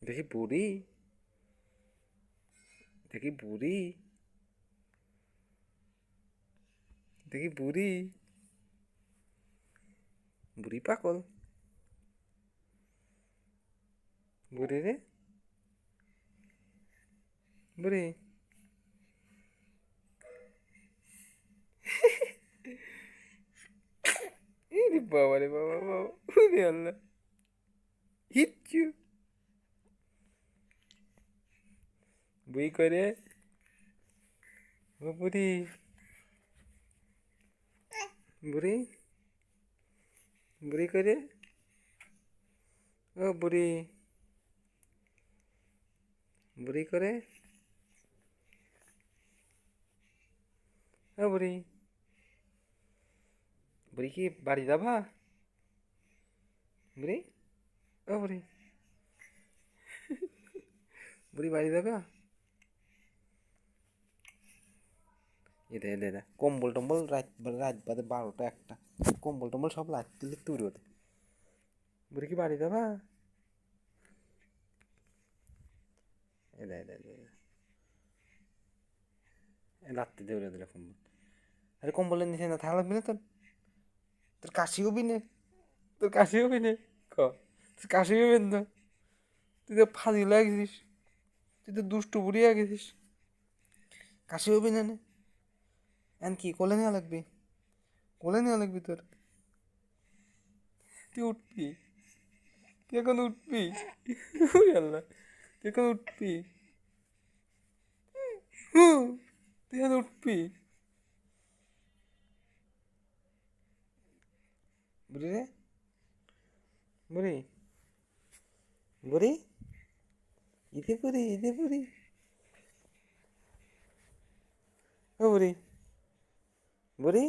দেখি বুড়ি, দেখি বুড়ি, দেখি বুড়ি, বুড়ি পাগল, বুড়ি রে, বুড়ি, রে বাবা রে বাবা বাবা, ওরে আল্লাহ, হিচ্ছু, বুড়ি করে, ও বুড়ি, বুড়ি, বুড়ি করে, ও বুড়ি, বুড়ি করে, ও বুড়ি, বুড়ি কি বাড়ি যাবা? বুড়ি, ও বুড়ি, বুড়ি বাড়ি যাবা? এটা এটা এটা কম্বল টম্বল রাত রাত বাদে 12টা 1টা, কম্বল টম্বল সব লাগতে লিখতে উড়ে ওঠে। বুড়ি কি বাড়ি যাবা? এটা এটা এটা রাত্রে দিয়ে উড়ে দিলে কম্বল। আরে কম্বলের নিচে না থাকা লাগবে না তোর? তোর কাশি হবি না? তোর কাশি হবি না? ক, তোর কাশি হবে না? তুই তো ফাজিল হয়ে গেছিস, তুই তো দুষ্টু বুড়ি হয়ে গেছিস, কাশি হবি না নে? এন কি কোলে নেওয়া লাগবে? কোলে নেওয়া লাগবে তোর? তুই উঠবি? তুই এখন উঠবি? ওই আল্লাহ, তুই এখন উঠবি? হুম, তুই এখন উঠবি? বুড়ি রে, বুড়ি, বুড়ি, ইদে বুড়ি, ইদে বুড়ি, ও বুড়ি, বুড়ি,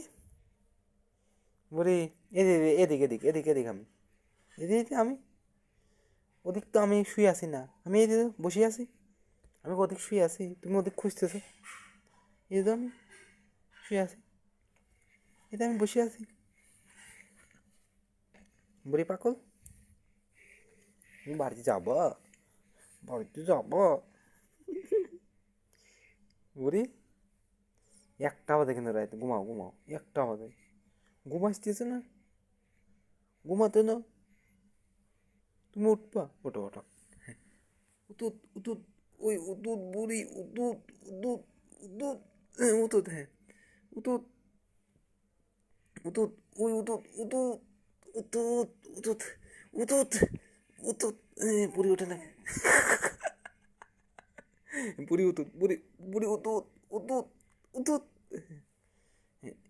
বুড়ি, এদিকে এদিকে এদিকে এদিকে এদিকে আমি, এদিকে আমি, ওদিক তো আমি শুয়ে আছি না, আমি এদিকে বসে আছি, আমি ওদিক শুয়ে আছি, তুমি ওদিক খুঁজতেছো, এই তো আমি শুয়ে আছি, এটা আমি বসে আছি, বুড়ি পাগল, তুমি বাড়িতে যাবো? বাড়িতে যাবো? বুড়ি, 1টা বাজে কিন্তু রাইতে, ঘুমাও ঘুমাও, 1টা বাজে, ঘুমাইতেছে না, ঘুমাতে না, তুমি উঠবা, ওঠো ওঠো, উতুত উতুত, ওই উতুত বুড়ি, উতুত উতুত উতুত, হ্যাঁ উতুত, হ্যাঁ উতুত উতুত, ওই উতুত উতুত উতুত উতুত উতুত উতুত, বুড়ি ওঠে না, বুড়ি উতুত, বুড়ি, বুড়ি উতুত উতুত উতুত,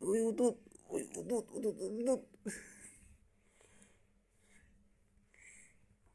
ওই উতুত, ওই উতুত উতুত উতুত,